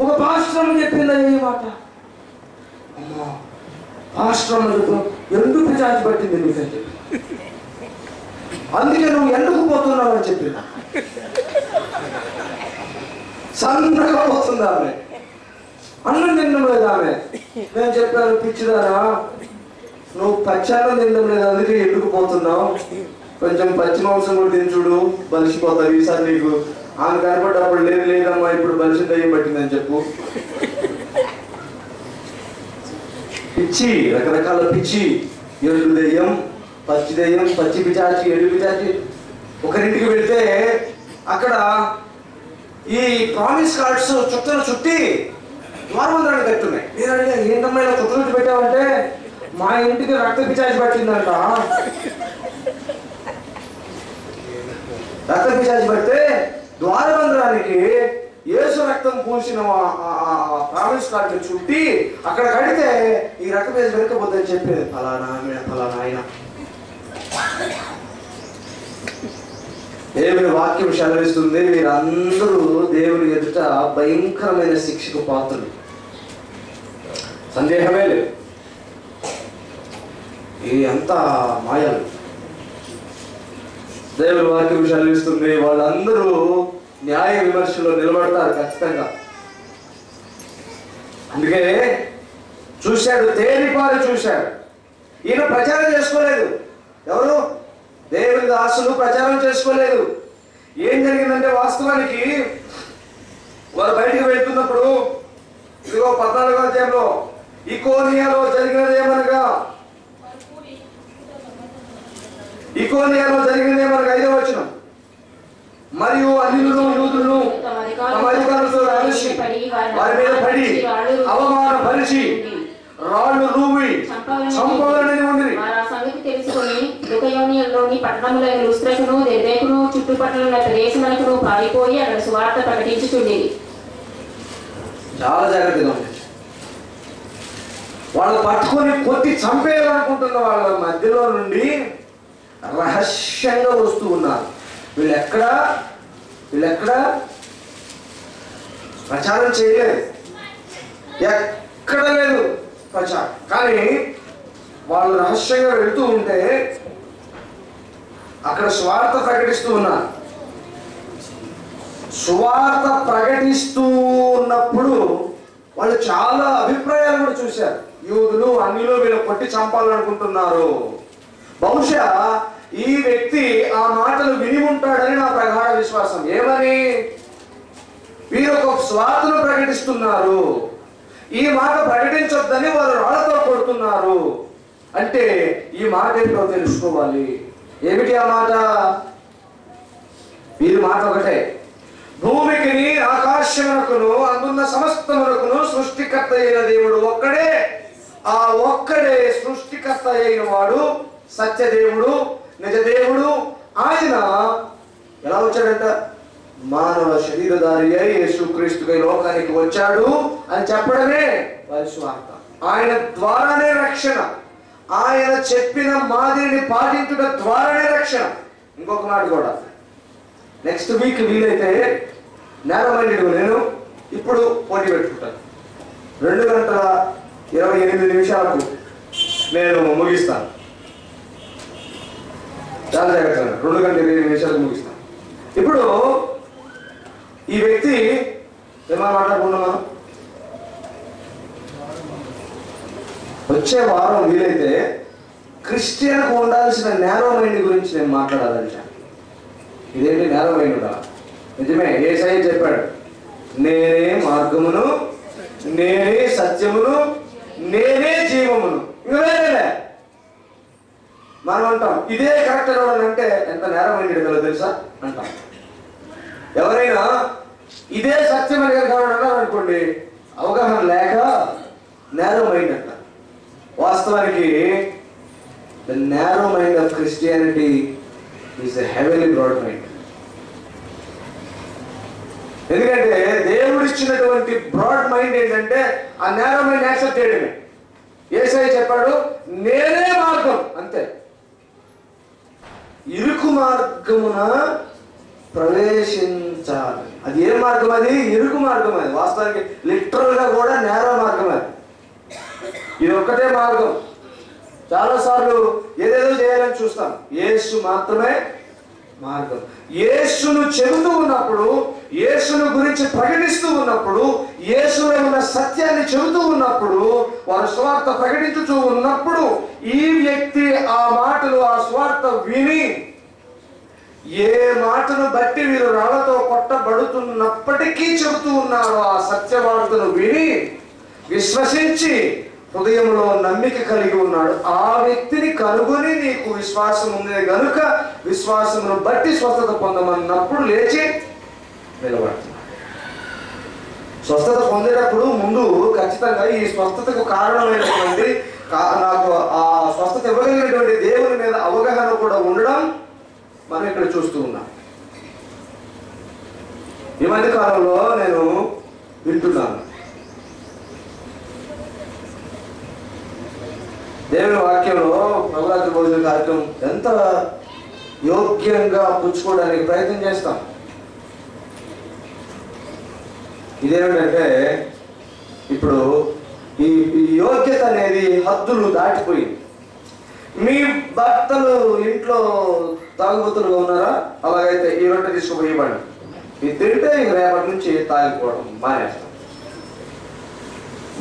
ఒక పాస్టర్ చెప్పింది ఈ మాట. అమ్మా, పాస్టర్ ఎండు పిశాచి పట్టింది నీకని చెప్పి, అందుకే నువ్వు ఎందుకు పోతున్నావు అని చెప్పి సన్నగా పోతుంది ఆమె. అన్నం తినడం లేదు ఆమె. నేను చెప్పాను, పిచ్చిదారా నువ్వు పచ్చన్నం తినడం లేదు, అందుకే ఎందుకు పోతున్నావు, కొంచెం పచ్చి మాంసం కూడా తిని చూడు, బలిసిపోతావు ఈసారి నీకు. ఆమె కనపడ్డప్పుడు లేదు లేదమ్మా ఇప్పుడు బలిసి దయ్యం పట్టిందని చెప్పు. పిచ్చి, రకరకాల పిచ్చి, ఎరుడు దెయ్యం, పచ్చి దెయ్యం, పచ్చి పిచాచి, ఎడు పిచాచి. ఒకరింటికి వెళ్తే అక్కడ ఈ ప్రామిస్ కార్డ్స్ చుట్టలు చుట్టి ద్వారబంధాన్ని కట్టున్నాయి. నేను అడిగా, ఏంటమ్మా ఇలా చుట్టూ చుట్టి పెట్టావంటే మా ఇంటికి రక్త పిచాచి పట్టిందంట. రక్త పిచాచి పడితే ద్వారబంధానికి యేసు రక్తం పూసిన ప్రామిస్ కార్డు చుట్టి అక్కడ కడితే ఈ రక్త పిచాచి వెనకపోద్దని చెప్పేది ఫలానా ఫలానా ఆయన. దేవుని వాక్యం సెలవిస్తుంది, వీరందరూ దేవుని ఎదుట భయంకరమైన శిక్షకు పాత్రులు, సందేహమే లేదు. ఇది అంతా మాయలు. దేవుని వాక్యం సెలవిస్తుంది, వాళ్ళందరూ న్యాయ విమర్శలో నిలబడతారు ఖచ్చితంగా. అందుకే చూశాడు, తేలిపారి చూశాడు. ఈయన ప్రచారం చేసుకోలేదు. ఎవరు? దేవుని దాసులు ప్రచారం చేసుకోలేదు. ఏం జరిగిందంటే వాస్తవానికి వారు బయటికి వెళ్తున్నప్పుడు ఇదిగో 14వ అధ్యాయంలో ఇకోనియాలో జరిగినదేమనగా 5వ వచనం, మరియు అన్యులను యూదులను తమ అధికారులతో కలిసి వారి మీద పడి అవమానపరిచి రాళ్ళు రూవి చంపాలని ఉండిరి. సంగతి తెలుసుకొని లుకయోనియలోని పట్టణములైన లుస్త్రకును దెర్బేకును చుట్టుపక్కల ఉన్న ప్రదేశములకును పారిపోయి అక్కడ సువార్త ప్రకటించుచుండేది. చాలా జాగ్రత్తగా ఉంది. వాళ్ళు పట్టుకొని కొట్టి చంపేయాలనుకుంటున్న వాళ్ళ మధ్యలో నుండి రహస్యంగా వస్తూ ఉన్నారు. వీళ్ళెక్కడా ప్రచారం చేయలేదు, ఎక్కడ లేదు ప్రచారం. కానీ వాళ్ళు రహస్యంగా వెళ్తూ ఉంటే అక్కడ స్వార్థ ప్రకటిస్తూ ఉన్నారు. సువార్త ప్రకటిస్తూ ఉన్నప్పుడు వాళ్ళు చాలా అభిప్రాయాలు కూడా చూశారు. యూదులు అన్యులు వీళ్ళు కొట్టి చంపాలనుకుంటున్నారు. బహుశా ఈ వ్యక్తి ఆ మాటలు విని ఉంటాడని నా ప్రగాఢ విశ్వాసం. ఏమని? వీరు ఒక స్వార్థను ప్రకటిస్తున్నారు, ఈ మాట ప్రకటించొద్దని వారు రాళ్లతో కొడుతున్నారు అంటే ఈ మాట ఏంటో తెలుసుకోవాలి. ఏమిటి ఆ మాట? వీరి మాట ఒకటే, భూమికిని ఆకాశమునకును అందున్న సమస్తమునకును సృష్టికర్త అయిన దేవుడు ఒక్కడే, ఆ ఒక్కడే సృష్టికర్త అయిన వాడు సత్యదేవుడు, నిజదేవుడు. ఆయన ఎలా వచ్చాడంట? మానవ శరీరధారి అయి యేసుక్రీస్తుకై లోకానికి వచ్చాడు అని చెప్పడమే వారి స్వార్థ. ఆయన ద్వారానే రక్షణ, ఆయన చెప్పిన మాదిరిని పాటించుట ద్వారానే రక్షణ. ఇంకొక మాట కూడా, నెక్స్ట్ వీక్ వీలైతే నేరమైనడు నేను ఇప్పుడు పోటీ పెట్టుకుంటాను. 2:28 నేను ముగిస్తాను. చాలా జాగ్రత్తగా 2:28 ముగిస్తాను. ఇప్పుడు ఈ వ్యక్తి ఏమైనా మాట్లాడుకున్నామా? వచ్చే వారం వీలైతే క్రిస్టియన్కు ఉండాల్సిన నేరో మైండ్ గురించి నేను మాట్లాడాలంట. ఇదేంటి నేరో మైండ్? నిజమే, యేసయ్య చెప్పాడు, నేనే మార్గమును, నేనే సత్యమును, నేనే జీవమును, ఇంకా వేరేలే. మనం అంటాం ఇదే కరెక్ట్ అంటే ఎంత నేరం మైండ్ తెలుసా అంటాం. ఎవరైనా ఇదే సత్యం అని అన్నారు అనుకోండి, అవగాహన లేక నేరో మైండ్ అంట. వాస్తవానికి the narrow mind of Christianity is a heavily broad mind. ఎందుకంటే దేవుడు ఇచ్చినటువంటి బ్రాడ్ మైండ్ ఏంటంటే ఆ నేరో మైండ్ యాక్సెప్ట్ చేయడమే. యేసయ్య చెప్పాడు, నేనే మార్గం, అంతే. ఇరుకు మార్గమున ప్రవేశించాలి. అది ఏ మార్గం? అది ఇరుకు మార్గం. అది వాస్తవానికి లిటరల్ గా కూడా నేరో మార్గం. అది ఇది ఒక్కటే మార్గం. చాలాసార్లు ఏదేదో చేయాలని చూస్తాం, యేసు మాత్రమే మార్గం. యేసును చెబుతూ ఉన్నప్పుడు, యేసును గురించి ప్రకటిస్తూ ఉన్నప్పుడు, యేసులో ఉన్న సత్యాన్ని చెబుతూ ఉన్నప్పుడు, వారు స్వార్థ ప్రకటించుతూ ఉన్నప్పుడు ఈ వ్యక్తి ఆ మాటలు, ఆ స్వార్థ విని ఏ మాటను బట్టి వీరు రాళ్లతో కొట్టబడుతున్నప్పటికీ చెబుతూ ఉన్నాడు. ఆ సత్యవార్తను విని విశ్వసించి హృదయంలో నమ్మిక కలిగి ఉన్నాడు. ఆ వ్యక్తిని కనుగొని నీకు విశ్వాసం ఉంది గనుక విశ్వాసమును బట్టి స్వస్థత పొందమన్నప్పుడు లేచి నిలబడుతున్నాడు. స్వస్థత పొందేటప్పుడు ముందు ఖచ్చితంగా ఈ స్వస్థతకు కారణమైనటువంటి నాకు ఆ స్వస్థత ఇవ్వగలిగినటువంటి దేవుని మీద అవగాహన కూడా ఉండడం మనం ఇక్కడ చూస్తూ ఉన్నాం. ఈ మధ్య కాలంలో నేను వింటున్నాను, దేవుని వాక్యంలో ప్రభురాత్రి భోజన కార్యక్రమం ఎంత యోగ్యంగా పుచ్చుకోవడానికి ప్రయత్నం చేస్తాం. ఇదేమిటంటే ఇప్పుడు ఈ యోగ్యత అనేది హద్దులు దాటిపోయింది. మీ భర్తలు ఇంట్లో తాగుబోతులుగా ఉన్నారా? అలాగైతే ఈ రొట్టె తీసుకుపోయివ్వండి, ఇది తింటే ఇంక రేపటి నుంచి తాగిపోవడం మానేస్తాం.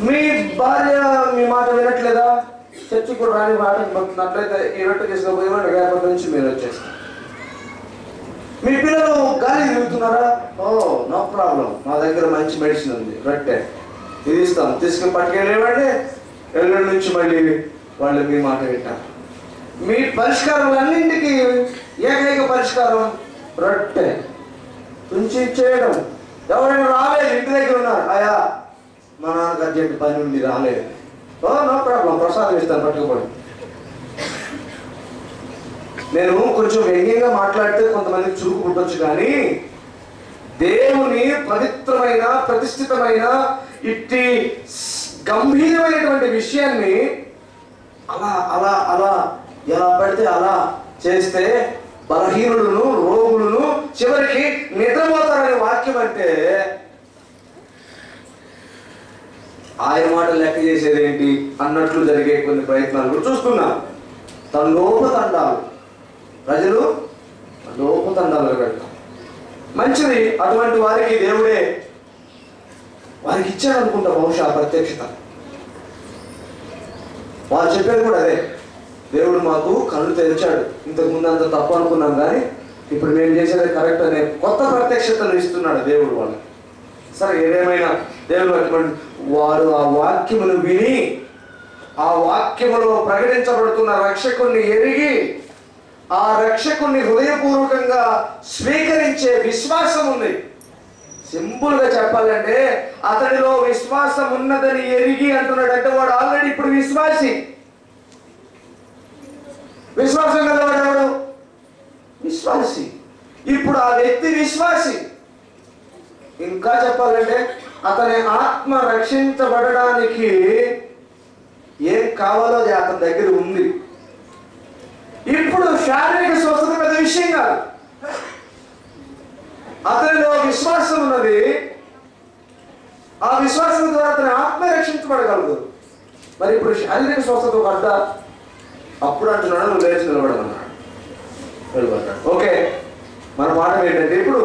మీ భార్య మీ మాట వినట్లేదా? చర్చి కూడా రాని వాటికి పంపుతున్నట్లయితే ఈ రొట్టె తీసుకుపోయేవాడు రేపటి నుంచి మీరు వచ్చేస్తారు. మీ పిల్లలు గాలి తిరుగుతున్నారా? ఓ నో ప్రాబ్లం, మా దగ్గర మంచి మెడిసిన్ ఉంది, రొట్టె ఇది ఇస్తాం, తీసుకుని పట్టుకెళ్ళేవాడే ఎల్లుండి నుంచి మళ్ళీ వాళ్ళు మీ మాట వింటారు. మీ పరిష్కారాలన్నింటికి ఏకైక పరిష్కారం రొట్టె తుంచి చేయడం. ఎవరైనా రాలేదు, ఇంటి దగ్గర ఉన్నారు, ఆయా మా నాన్నకు అర్జెంట్ పని ఉంది రాలేదు, ఓ నో ప్రాబ్లం, ప్రసాదం ఇస్తాను పట్టుకుపోండి. నేను కొంచెం వ్యంగ్యంగా మాట్లాడితే కొంతమందికి చురుకు పుట్టొచ్చు, కానీ దేవుని పవిత్రమైన ప్రతిష్ఠితమైన ఇట్టి గంభీరమైనటువంటి విషయాన్ని అలా అలా అలా ఎలా పడితే అలా చేస్తే బలహీనులను రోగులను చివరికి నిద్రపోతారనే వాక్యం అంటే ఆయన మాట లెక్క చేసేది ఏంటి అన్నట్లు జరిగే కొన్ని ప్రయత్నాలు చూస్తున్నాం. తండోపతండాలు, ప్రజలు తండోపతండాలు పెడతాం. మంచిది, అటువంటి వారికి దేవుడే వారికి ఇచ్చాడు అనుకుంటా బహుశా ప్రత్యక్షత. వారు చెప్పేది కూడా అదే, దేవుడు మాకు కళ్ళు తెరిచాడు, ఇంతకుముందు అంత తప్పు అనుకున్నాం కానీ ఇప్పుడు మేము చేసేది కరెక్ట్ అనే కొత్త ప్రత్యక్షతను ఇస్తున్నాడు దేవుడు వాళ్ళకి. సరే ఏదేమైనా దేవుడు అటువంటి వారు ఆ వాక్యమును విని ఆ వాక్యములో ప్రకటించబడుతున్న రక్షకుణ్ణి ఎరిగి ఆ రక్షకుణ్ణి హృదయపూర్వకంగా స్వీకరించే విశ్వాసం ఉంది. సింపుల్ గా చెప్పాలంటే అతడిలో విశ్వాసం ఉన్నదని ఎరిగి అంటున్నాడంటే వాడు ఆల్రెడీ ఇప్పుడు విశ్వాసి. విశ్వాసం కలవాడు ఎవడు? విశ్వాసి. ఇప్పుడు ఆ వ్యక్తి విశ్వాసి. ఇంకా చెప్పాలంటే అతని ఆత్మ రక్షించబడడానికి ఏం కావాలో అది అతని దగ్గర ఉంది. ఇప్పుడు శారీరక స్వస్థత పెద్ద విషయం కాదు, అతనిలో విశ్వాసం ఉన్నది. ఆ విశ్వాసం ద్వారా అతని ఆత్మ రక్షించబడగలదు. మరి ఇప్పుడు శారీరక స్వస్థత ఒక అడ్డ. అప్పుడు అంటున్నాడు నువ్వు లేచి నిలబడమన్నాడు. ఓకే, మన పాఠం ఏంటంటే ఇప్పుడు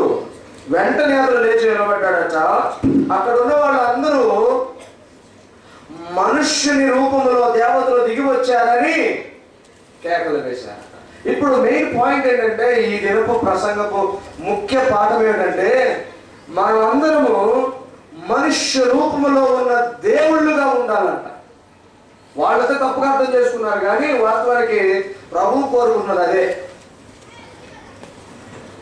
వెంటనే అతను లేచి నిలబడ్డాడట. అక్కడ ఉన్న వాళ్ళందరూ మనుష్యుని రూపంలో దేవతలు దిగి వచ్చారని కేకలు వేశారు. ఇప్పుడు మెయిన్ పాయింట్ ఏంటంటే ఈ దినపు ప్రసంగపు ముఖ్య పాఠం ఏంటంటే మనమందరము మనుష్య రూపంలో ఉన్న దేవుళ్ళుగా ఉండాలంట. వాళ్ళతో తప్పుగా అర్థం చేసుకున్నారు, కానీ వాస్తవానికి ప్రభు కోరుకున్నది అదే.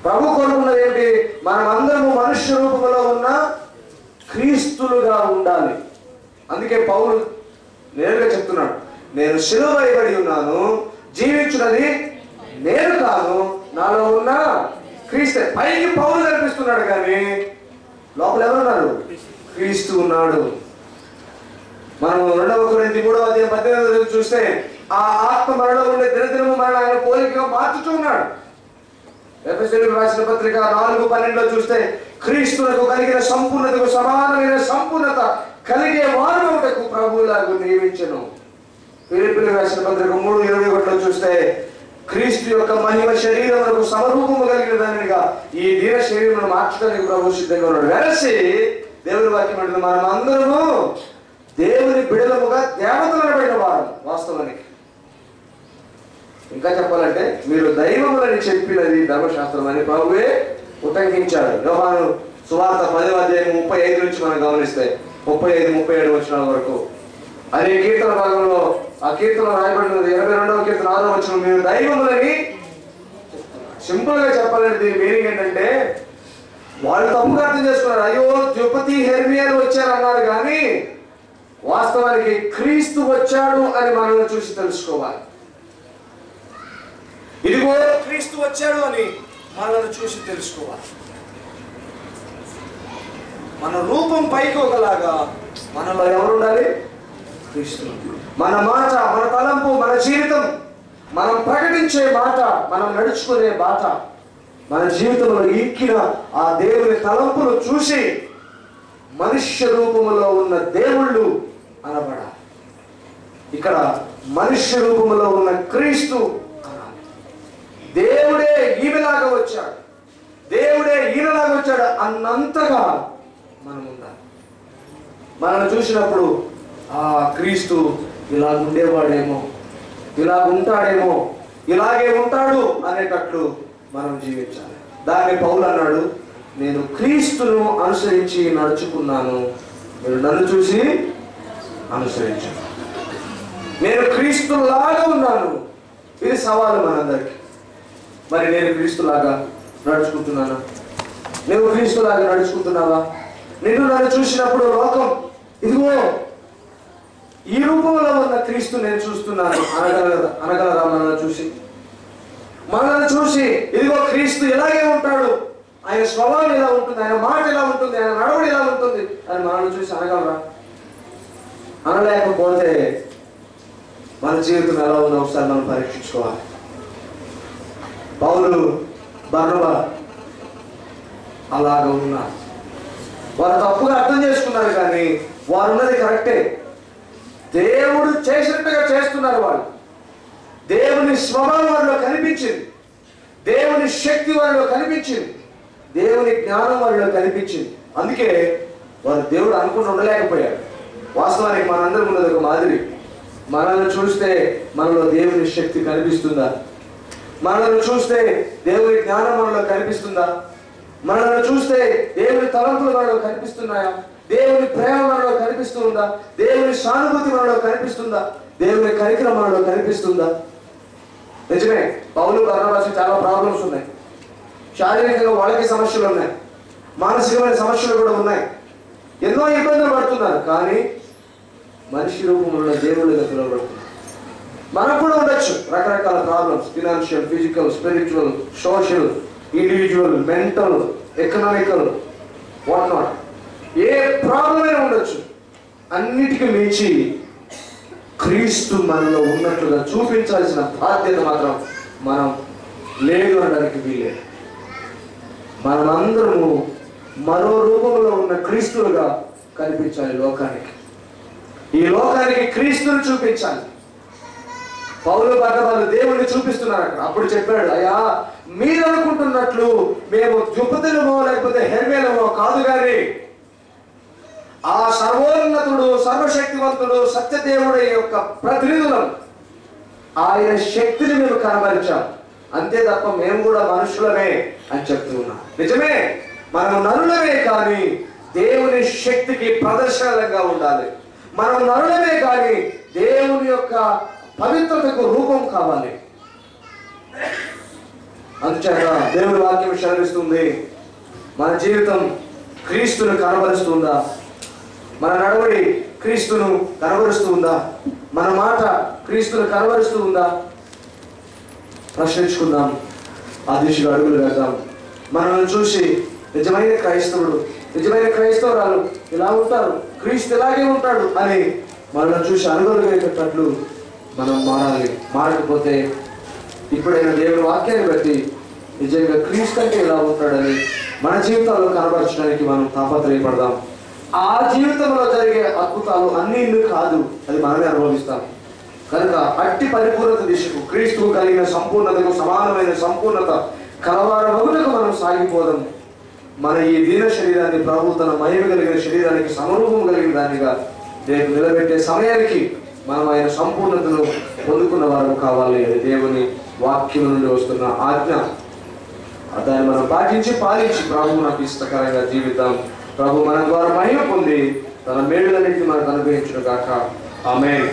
ప్రభు కోరుకున్నది ఏంటి? మనమందరము మనుష్య రూపంలో ఉన్న క్రీస్తులుగా ఉండాలి. అందుకే పౌలు నేరుగా చెప్తున్నాడు, నేను సిలువ వేయబడి ఉన్నాను, జీవించున్నది నేను కాదు, నాలో ఉన్న క్రీస్తు. పైకి పౌలు కనిపిస్తున్నాడు కానీ లోపల ఎవరున్నారు? క్రీస్తు ఉన్నాడు. మనం 2వ కొరింథీ 3:18 చూస్తే ఆ ఆత్మ మనలో ఉండే దినదినము మన ఆయన పోలికగా మార్చుతున్నాడు. ఎఫెసీయులకు రాసిన పత్రిక 4:12 చూస్తే క్రీస్తునకు కలిగిన సంపూర్ణతకు సమానమైన సంపూర్ణత కలిగే వారముటకు ప్రభువులాగా నియమించెను. ఫిలిప్పీయులకు రాసిన పత్రిక 3:21 చూస్తే క్రీస్తు యొక్క మహిమ శరీరమునకు సమరూపము కలిగిన దానిగా ఈ దీన శరీరమును మార్చడానికి ప్రభు సిద్ధంగా ఉన్నాడు. వెరసి దేవుని వాక్యం అంటే మనం అందరము దేవుని బిడలముగా దేవతలను పడిన వారు. వాస్తవానికి ఇంకా చెప్పాలంటే మీరు దైవములని చెప్పినది ధర్మశాస్త్రం అని ప్రభువే ఉటంకించాడు. యోహాను సువార్త 10:35 నుంచి మనం గమనిస్తే 35-37 వచనాల వరకు అదే కీర్తన భాగంలో ఆ కీర్తన రాయబడినది 82వ కీర్తన 6వ వచనం మీరు దైవములని. సింపుల్ గా చెప్పాలంటే దీని మీనింగ్ ఏంటంటే వాళ్ళు తప్పుగా అర్థం చేసుకున్నారు. అయ్యో ద్యుపతి హెర్మియాలు వచ్చారన్నారు, కానీ వాస్తవానికి క్రీస్తు వచ్చాడు అని మనం చూసి తెలుసుకోవాలి. ఇదిగో క్రీస్తు వచ్చాడు అని మనల్ని చూసి తెలుసుకోవాలి. మన రూపం పైకి ఒకలాగా మనలో ఎవరు ఉండాలి? క్రీస్తు. మన మాట, మన తలంపు, మన జీవితం, మనం ప్రకటించే మాట, మనం నడుచుకునే బాట, మన జీవితంలో ఈక్కిన ఆ దేవుని తలంపును చూసి మనుష్య రూపంలో ఉన్న దేవుళ్ళు అనబడాలి. ఇక్కడ మనుష్య రూపంలో ఉన్న క్రీస్తు అనాలి. దేవుడే ఈమెలాగా వచ్చాడు, దేవుడే ఈయనలాగా వచ్చాడు అన్నంతగా మనం ఉండాలి. మనల్ని చూసినప్పుడు ఆ క్రీస్తు ఇలాగుండేవాడేమో, ఇలాగుంటాడేమో, ఇలాగే ఉంటాడు అనేటట్లు మనం జీవించాలి. దాన్ని పౌలు అన్నాడు, నేను క్రీస్తును అనుసరించి నడుచుకున్నాను, మీరు నన్ను చూసి అనుసరించాను. నేను క్రీస్తులాగా ఉన్నాను. ఇది సవాలు మనందరికీ. మరి నేను క్రీస్తులాగా నడుచుకుంటున్నాను? నువ్వు క్రీస్తులాగా నడుచుకుంటున్నావా? నిన్ను నన్ను చూసినప్పుడు లోకం ఇదిగో ఈ రూపంలో ఉన్న క్రీస్తు నేను చూస్తున్నాను అనగలరా? మనల్ని చూసి ఇదిగో క్రీస్తు ఇలాగే ఉంటాడు, ఆయన స్వభావం ఎలా ఉంటుంది, ఆయన మాట ఎలా ఉంటుంది, ఆయన నడవడి ఎలా ఉంటుంది అని మనల్ని చూసి అనగలరా? అనలేకపోతే మన జీవితం ఎలా ఉందో ఒకసారి మనం పరీక్షించుకోవాలి. పౌలు, బర్నబా అలాగా ఉన్నారు. వారు తప్పుగా అర్థం చేసుకున్నారు, కానీ వారు ఉన్నది కరెక్టే. దేవుడు చేసినట్టుగా చేస్తున్నారు. వాళ్ళు దేవుని స్వభావం వారిలో కనిపించింది, దేవుని శక్తి వారిలో కనిపించింది, దేవుని జ్ఞానం వారిలో కనిపించింది. అందుకే వారు దేవుడు అనుకుని ఉండలేకపోయారు. వాస్తవానికి మనందరం ఉన్నది ఒక మాదిరి. మనల్ని చూస్తే మనలో దేవుని శక్తి కనిపిస్తుందా? మనల్ని చూస్తే దేవుని జ్ఞానం మనలో కనిపిస్తుందా? మనల్ని చూస్తే దేవుని తలంపులు మనలో కనిపిస్తున్నాయా? దేవుని ప్రేమ మనలో కనిపిస్తూ ఉందా? దేవుని సానుభూతి మనలో కనిపిస్తుందా? దేవుని కనికరం మనలో కనిపిస్తుందా? నిజమే, పౌలు బర్నబాకి చాలా ప్రాబ్లమ్స్ ఉన్నాయి. శారీరకంగా వాళ్ళకి సమస్యలు ఉన్నాయి, మానసికమైన సమస్యలు కూడా ఉన్నాయి, ఎన్నో ఇబ్బందులు పడుతున్నారు. కానీ మనిషి రూపంలో దేవుడిగా పిలువబడుతున్నారు. మనకు కూడా ఉండొచ్చు రకరకాల problems, financial, physical, spiritual, social, individual, mental, economical, what not. A problem అయినా ఉండొచ్చు. అన్నిటికీ మించి క్రీస్తు మనలో ఉన్నట్లుగా చూపించాల్సిన బాధ్యత మాత్రం మనం లేదు అనడానికి వీలేదు. మనమందరము మరో రూపంలో ఉన్న క్రీస్తులుగా కనిపించాలి లోకానికి. ఈ లోకానికి క్రీస్తుని చూపించాలి. పౌలు బర్నబాలు దేవుణ్ణి చూపిస్తున్నారు అక్కడ. అప్పుడు చెప్పాడు, అయ్యా మీరు అనుకుంటున్నట్లు మేము ద్రుపదులమో లేకపోతే హెర్మేలమో కాదు, కానీ ఆ సర్వోన్నతుడు, సర్వశక్తివంతుడు, సత్యదేవుడి యొక్క ప్రతినిధులం. ఆయన శక్తిని మేము కనబరిచాం, అంతే తప్ప మేము కూడా మనుషులమే అని చెప్తూ ఉన్నాం. నిజమే, మనం నరులమే, కానీ దేవుని శక్తికి ప్రదర్శనలంగా ఉండాలి. మనం నరులమే, కానీ దేవుని యొక్క పవిత్రతకు రూపం కావాలి. అందుచేత దేవుని వాక్యం సెలవిస్తుంది, మన జీవితం క్రీస్తును కనబరుస్తుందా? మన నడవడి క్రీస్తును కనబరుస్తూ ఉందా? మన మాట క్రీస్తును కనబరుస్తూ ఉందా? ప్రశ్నించుకుందాం, ఆ దిశగా అడుగులు వేద్దాం. మనల్ని చూసి నిజమైన క్రైస్తవుడు, నిజమైన క్రైస్తవురాలు ఇలా ఉంటారు, క్రీస్తు ఇలాగే ఉంటాడు అని మనల్ని చూసి అనుగొనగలిగేటట్లు మనం మారాలి. మారకపోతే ఇప్పుడైనా దేవుని వాక్యాన్ని బట్టి నిజంగా క్రీస్తు అంటే ఇలా ఉంటాడని మన జీవితాల్లో కనబరచడానికి మనం తాపత్రయపడదాం. ఆ జీవితంలో జరిగే అద్భుతాలు అన్ని ఇల్లు కాదు, అది మనమే అనుభవిస్తాం. కనుక అట్టి పరిపూర్ణత దిశకు, క్రీస్తుకు కలిగిన సంపూర్ణతకు సమానమైన సంపూర్ణత కలవారమగుటకు మనం సాగిపోదాం. మన ఈ దీన శరీరాన్ని ప్రభు తన మహిమ కలిగిన శరీరానికి సమరూపం కలిగిన దానిగా రేపు నిలబెట్టే సమయానికి మనం ఆయన సంపూర్ణతను పొందుకున్న వారు కావాలి. అది దేవుని వాక్యం నుండి వస్తున్న ఆజ్ఞ. దాన్ని మనం పాటించి పాలించి ప్రభు నాకు ఇష్టకరంగా జీవితం, ప్రభు మన ద్వారా మహిమ పొంది తన మేలులన్నింటినీ మనకు అనుగ్రహించును గాక. ఆమేన్.